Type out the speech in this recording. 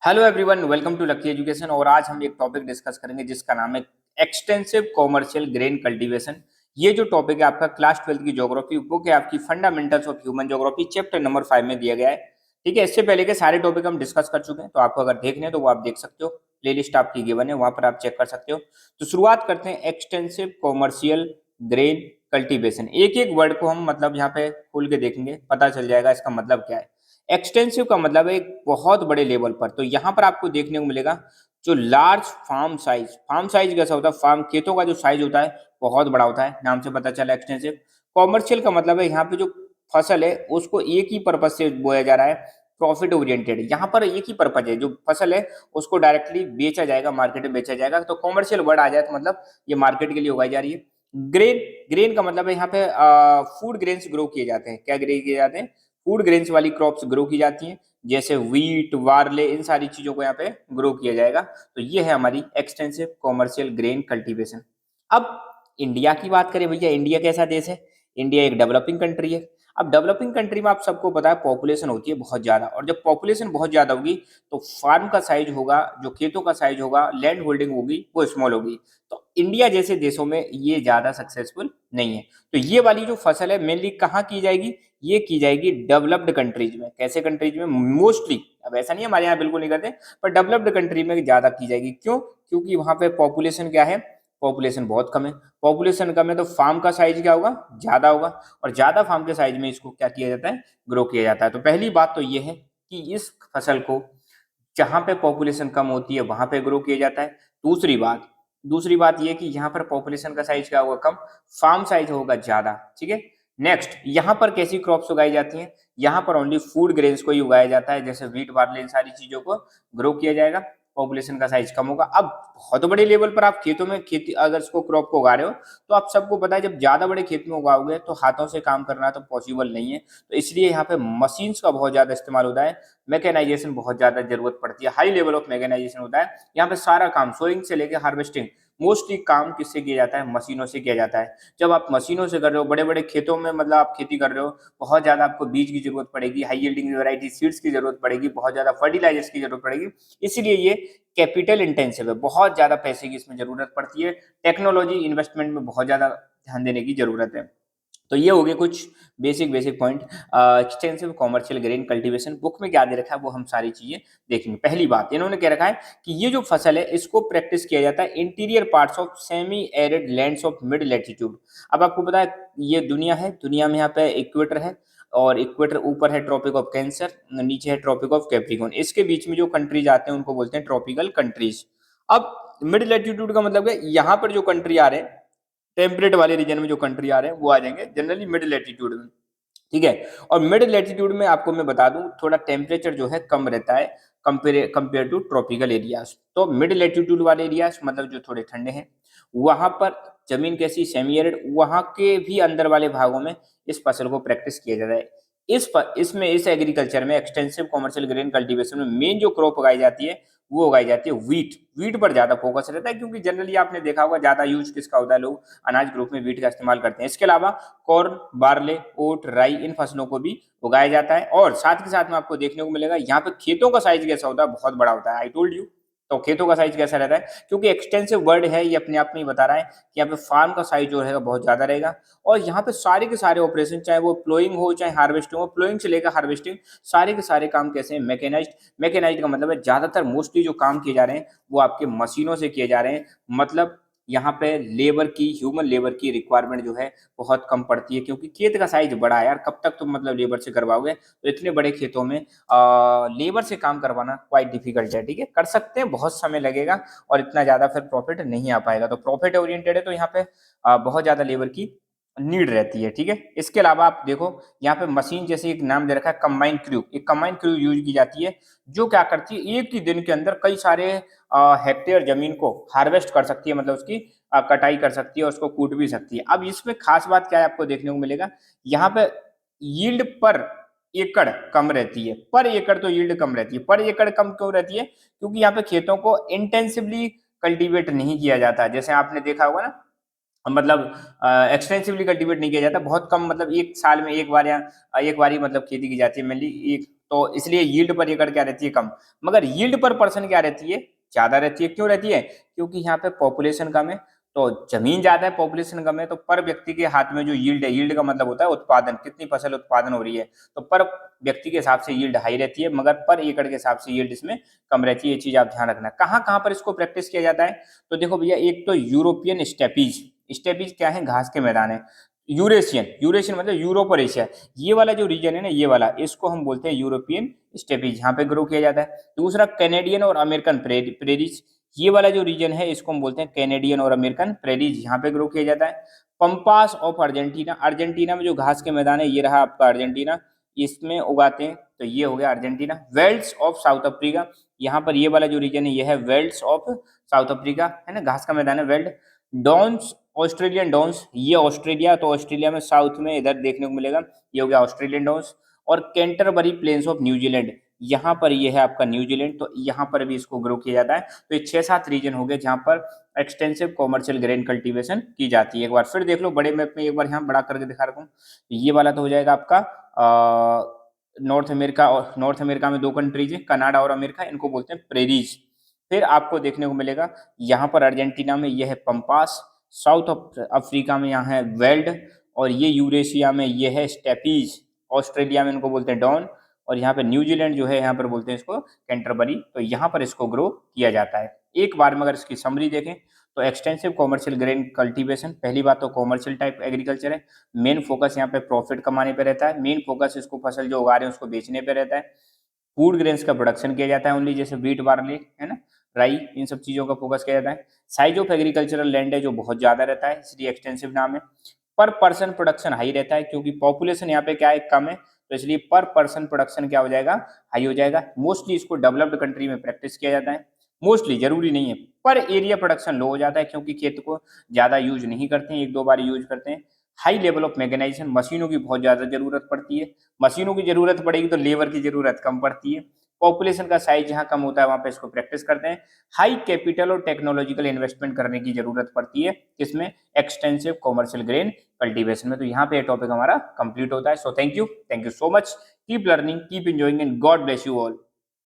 Hello everyone, welcome to Lucky Education. और आज हम एक टॉपिक डिस्कस करेंगे जिसका नाम है एक्सटेंसिव कॉमर्शियल ग्रेन कल्टीवेशन। ये जो टॉपिक है आपका क्लास 12 की ज्योग्राफी बुक है, आपकी fundamentals of human geography chapter number 5 में दिया गया है। ठीक है, इससे पहले के सारे टॉपिक हम डिस्कस कर चुके हैं, तो आपको अगर देखने हैं तो वो आप देख सकते हो। प्ले लिस्ट आपकी गिवन है, वहां पर आप चेक कर सकते हो। तो शुरुआत करते हैं एक्सटेंसिव कॉमर्शियल ग्रेन कल्टीवेशन। एक एक वर्ड को हम मतलब यहाँ पे खोल के देखेंगे, पता चल जाएगा इसका मतलब क्या है। एक्सटेंसिव का मतलब है एक बहुत बड़े लेवल पर। तो यहाँ पर आपको देखने को मिलेगा जो लार्ज फार्म साइज कैसा होता है, फार्म खेतों का जो साइज होता है बहुत बड़ा होता है, नाम से पता चला एक्सटेंसिव। कॉमर्शियल का मतलब है यहाँ पे जो फसल है उसको एक ही पर्पज से बोया जा रहा है, प्रॉफिट ओरिएंटेड। यहाँ पर एक ही पर्पज है, जो फसल है उसको डायरेक्टली बेचा जाएगा, मार्केट में बेचा जाएगा। तो कॉमर्शियल वर्ड आ जाए तो मतलब ये मार्केट के लिए उगाई जा रही है। ग्रेन ग्रेन का मतलब है यहाँ पे फूड ग्रेन्स ग्रो किए जाते हैं। क्या ग्रे किए जाते हैं? फूड ग्रेन्स वाली क्रॉप्स ग्रो की जाती हैं, जैसे व्हीट, वार्ले, इन सारी चीजों को यहाँ पे ग्रो किया जाएगा। तो ये है हमारी एक्सटेंसिव कॉमर्शियल ग्रेन कल्टीवेशन। अब इंडिया की बात करें भैया, इंडिया कैसा देश है? इंडिया एक डेवलपिंग कंट्री है। अब डेवलपिंग कंट्री में आप सबको पता है पॉपुलेशन होती है बहुत ज्यादा, और जब पॉपुलेशन बहुत ज्यादा होगी तो फार्म का साइज होगा, जो खेतों का साइज होगा, लैंड होल्डिंग होगी वो स्मॉल होगी। तो इंडिया जैसे देशों में ये ज्यादा सक्सेसफुल नहीं है। तो ये वाली जो फसल है मेनली कहाँ की जाएगी? ये की जाएगी डेवलप्ड कंट्रीज में। कैसे कंट्रीज में? मोस्टली, अब ऐसा नहीं है हमारे यहाँ बिल्कुल नहीं करते, पर डेवलप्ड कंट्री में ज्यादा की जाएगी। क्यों? क्योंकि वहां पे पॉपुलेशन क्या है? पॉपुलेशन बहुत कम है। पॉपुलेशन कम है तो फार्म का साइज क्या होगा? ज्यादा होगा। और ज्यादा फार्म के साइज में इसको क्या किया जाता है? ग्रो किया जाता है। तो पहली बात तो ये है कि इस फसल को जहां पे पॉपुलेशन कम होती है वहां पे ग्रो किया जाता है। दूसरी बात ये कि यहाँ पर पॉपुलेशन का साइज क्या होगा? कम, फार्म साइज होगा ज्यादा। ठीक है। नेक्स्ट, यहाँ पर कैसी क्रॉप्स उगाई जाती हैं? यहाँ पर ओनली फूड ग्रेन्स को ही उगाया जाता है, जैसे व्हीट, बार्ले, इन सारी चीजों को ग्रो किया जाएगा। पॉपुलेशन का साइज कम होगा। अब बहुत बड़े लेवल पर आप खेतों में खेती अगर इसको क्रॉप को उगा रहे हो, तो आप सबको पता है जब ज्यादा बड़े खेत में उगाओगे तो हाथों से काम करना तो पॉसिबल नहीं है। तो इसलिए यहाँ पे मशीन्स का बहुत ज्यादा इस्तेमाल होता है, मैकेनाइजेशन बहुत ज्यादा जरूरत पड़ती है, हाई लेवल ऑफ मैकेनाइजेशन होता है। यहाँ पे सारा काम सोइंग से लेकर हार्वेस्टिंग, मोस्टली काम किससे किया जाता है? मशीनों से किया जाता है। जब आप मशीनों से कर रहे हो, बड़े बड़े खेतों में मतलब आप खेती कर रहे हो, बहुत ज्यादा आपको बीज की जरूरत पड़ेगी, हाई यील्डिंग वैरायटी सीड्स की जरूरत पड़ेगी, बहुत ज्यादा फर्टिलाइजर्स की जरूरत पड़ेगी। इसलिए ये कैपिटल इंटेंसिव है, बहुत ज्यादा पैसे की इसमें जरूरत पड़ती है। टेक्नोलॉजी इन्वेस्टमेंट में बहुत ज्यादा ध्यान देने की जरूरत है। तो ये हो गए कुछ basic basic point. Extensive commercial grain cultivation book में क्या दे रखा है वो हम सारी चीजें देखेंगे। पहली बात इन्होंने कह रखा है कि ये जो फसल है इसको प्रैक्टिस किया जाता है interior parts of semi arid lands of mid latitude. अब आपको पता है ये दुनिया है, दुनिया में यहाँ पे इक्वेटर है, और इक्वेटर ऊपर है ट्रॉपिक ऑफ कैंसर, नीचे है ट्रॉपिक ऑफ कैप्रिकॉर्न। इसके बीच में जो कंट्रीज आते हैं उनको बोलते हैं ट्रॉपिकल कंट्रीज। अब मिड लैटिट्यूड का मतलब है यहाँ पर जो कंट्री आ रहे हैं, टेम्परेट वाले रीजन में जो कंट्री आ रहे हैं वो आ जाएंगे जनरली मिड लैटिट्यूड में। ठीक है। और मिड लैटिट्यूड में आपको मैं बता दूं थोड़ा टेम्परेचर जो है कम रहता है कंपेयर टू ट्रॉपिकल एरियाज। तो मिड लैटिट्यूड वाले एरियाज मतलब जो थोड़े ठंडे हैं, वहां पर जमीन कैसी? Semi arid. वहां के भी अंदर वाले भागों में इस फसल को प्रैक्टिस किया जाता है। इसमें इस एग्रीकल्चर में एक्सटेंसिव कॉमर्शियल ग्रेन कल्टीवेशन में मेन जो क्रॉप उगाई जाती है वो उगाई जाती है व्हीट। व्हीट पर ज्यादा फोकस रहता है, क्योंकि जनरली आपने देखा होगा ज्यादा यूज किसका होता है, लोग अनाज ग्रुप में व्हीट का इस्तेमाल करते हैं। इसके अलावा कॉर्न, बार्ले, ओट, राई, इन फसलों को भी उगाया जाता है। और साथ के साथ में आपको देखने को मिलेगा यहाँ पे खेतों का साइज कैसा होता है? बहुत बड़ा होता है। I told you. तो खेतों का साइज कैसा रहता है? क्योंकि एक्सटेंसिव वर्ड है, ये अपने आप में ही बता रहा है कि यहाँ पे फार्म का साइज जो रहेगा बहुत ज्यादा रहेगा। और यहाँ पे सारे के सारे ऑपरेशन, चाहे वो प्लोइंग हो चाहे हार्वेस्टिंग हो, प्लोइंग से लेकर हार्वेस्टिंग, सारे के सारे काम कैसे हैं? मैकेनाइज्ड। मैकेनाइज्ड का मतलब है ज्यादातर मोस्टली जो काम किए जा रहे हैं वो आपके मशीनों से किए जा रहे हैं। मतलब यहाँ पे लेबर की, ह्यूमन लेबर की रिक्वायरमेंट जो है बहुत कम पड़ती है, क्योंकि खेत का साइज बड़ा है यार, कब तक तुम मतलब लेबर से करवाओगे? तो इतने बड़े खेतों में लेबर से काम करवाना क्वाइट डिफिकल्ट है। ठीक है, कर सकते हैं, बहुत समय लगेगा और इतना ज्यादा फिर प्रॉफिट नहीं आ पाएगा। तो प्रॉफिट ओरिएंटेड है तो यहाँ पे बहुत ज्यादा लेबर की नीड रहती है। ठीक है। इसके अलावा आप देखो यहाँ पे मशीन जैसे एक नाम दे रखा है कंबाइन क्रू, एक कंबाइन क्रू यूज की जाती है, जो क्या करती है एक ही दिन के अंदर कई सारे हेक्टेयर जमीन को हार्वेस्ट कर सकती है, मतलब उसकी कटाई कर सकती है और उसको कूट भी सकती है। अब इसमें खास बात क्या है आपको देखने को मिलेगा, यहाँ पे यील्ड पर एकड़ कम रहती है। पर एकड़ तो यील्ड कम रहती है, पर एकड़ कम क्यों रहती है? क्योंकि यहाँ पे खेतों को इंटेंसिवली कल्टीवेट नहीं किया जाता। जैसे आपने देखा होगा ना, मतलब एक्सटेंसिवली कल्टीवेट नहीं किया जाता, बहुत कम, मतलब एक साल में एक बार या एक बार ही मतलब खेती की जाती है मेनली। एक तो इसलिए यील्ड पर एकड़ क्या रहती है, कम। मगर यील्ड पर पर्सन क्या रहती है, ज्यादा रहती है। क्यों रहती है? क्योंकि यहाँ पे पॉपुलेशन कम है, तो जमीन ज्यादा है, पॉपुलेशन कम है, तो पर व्यक्ति के हाथ में जो यील्ड है, यील्ड का मतलब होता है उत्पादन, कितनी फसल उत्पादन हो रही है, तो पर व्यक्ति के हिसाब से यील्ड हाई रहती है, मगर पर एकड़ के हिसाब से यील्ड इसमें कम रहती है। ये चीज आप ध्यान रखना। कहाँ कहाँ पर इसको प्रैक्टिस किया जाता है? तो देखो भैया, एक तो यूरोपियन स्टेपीज। स्टेपीज क्या है? घास के मैदान है। यूरेशियन, यूरेशियन मतलब यूरोप और एशिया, ये वाला जो रीजन है ना, ये वाला, इसको हम बोलते हैं यूरोपियन स्टेपीज, यहाँ पे ग्रो किया जाता है। दूसरा कैनेडियन और अमेरिकन प्रेरीज, ये वाला जो रीजन है इसको हम बोलते हैं कैनेडियन और अमेरिकन प्रेरीज, यहाँ पे ग्रो किया जाता है। पंपास ऑफ अर्जेंटीना, अर्जेंटीना में जो घास के मैदान है, ये रहा आपका अर्जेंटीना, इसमें उगाते हैं, तो ये हो गया Argentina. Welds of south Africa, यहाँ पर ये वाला जो रीजन है ये है वेल्ड्स ऑफ साउथ अफ्रीका, है ना, घास का मैदान है वेल्ड। डॉन्स, ऑस्ट्रेलियन डॉन्स, ये ऑस्ट्रेलिया, तो ऑस्ट्रेलिया में साउथ में इधर देखने को मिलेगा, ये हो गया ऑस्ट्रेलियन डॉन्स। और कैंटरबरी प्लेन्स ऑफ न्यूजीलैंड, यहाँ पर ये है आपका न्यूजीलैंड, तो यहाँ पर भी इसको ग्रो किया जाता है। तो ये 6-7 रीजन हो गए जहाँ पर एक्सटेंसिव कॉमर्शियल ग्रेन कल्टीवेशन की जाती है। एक बार फिर देख लो बड़े मैप में, एक बार यहाँ बड़ा करके दिखा रहा हूँ। ये वाला तो हो जाएगा आपका नॉर्थ अमेरिका, और नॉर्थ अमेरिका में 2 कंट्रीज है, कनाडा और अमेरिका, इनको बोलते हैं प्रेरीज। फिर आपको देखने को मिलेगा यहाँ पर अर्जेंटीना में यह है पंपास, साउथ अफ्रीका में यहाँ है वेल्ड, और ये यूरेशिया में ये है स्टेपीज, ऑस्ट्रेलिया में इनको बोलते हैं डॉन, और यहाँ पे न्यूजीलैंड जो है यहाँ पर बोलते हैं इसको कैंटरबरी, तो यहाँ पर इसको ग्रो किया जाता है। एक बार में अगर इसकी समरी देखें तो एक्सटेंसिव कॉमर्शियल ग्रेन कल्टीवेशन, पहली बात तो कॉमर्शियल टाइप एग्रीकल्चर है, मेन फोकस यहाँ पे प्रॉफिट कमाने पे रहता है, मेन फोकस इसको फसल जो उगा रहे हैं उसको बेचने पे रहता है। फूड ग्रेन्स का प्रोडक्शन किया जाता है ओनली, जैसे व्हीट, बार्ली, है ना, राई, इन सब चीजों का फोकस किया जाता है। साइज ऑफ एग्रीकल्चरल लैंड है जो बहुत ज्यादा रहता है, इसलिए एक्सटेंसिव नाम है। पर पर्सन प्रोडक्शन हाई रहता है, क्योंकि पॉपुलेशन यहाँ पे क्या है, कम है, तो इसलिए पर पर्सन प्रोडक्शन क्या हो जाएगा, हाई हो जाएगा। मोस्टली इसको डेवलप्ड कंट्री में प्रैक्टिस किया जाता है, मोस्टली, जरूरी नहीं है। पर एरिया प्रोडक्शन लो हो जाता है, क्योंकि खेत को ज्यादा यूज नहीं करते हैं, 1-2 बार यूज करते हैं। हाई लेवल ऑफ मैकेनाइजेशन, मशीनों की बहुत ज्यादा जरूरत पड़ती है, मशीनों की जरूरत पड़ेगी तो लेबर की जरूरत कम पड़ती है। पॉपुलेशन का साइज जहाँ कम होता है वहां पे इसको प्रैक्टिस करते हैं। हाई कैपिटल और टेक्नोलॉजिकल इन्वेस्टमेंट करने की जरूरत पड़ती है, इसमें एक्सटेंसिव कॉमर्शियल ग्रेन कल्टीवेशन में। तो यहाँ पे टॉपिक हमारा कंप्लीट होता है। So thank you so much, keep learning, keep enjoying, and God bless you all.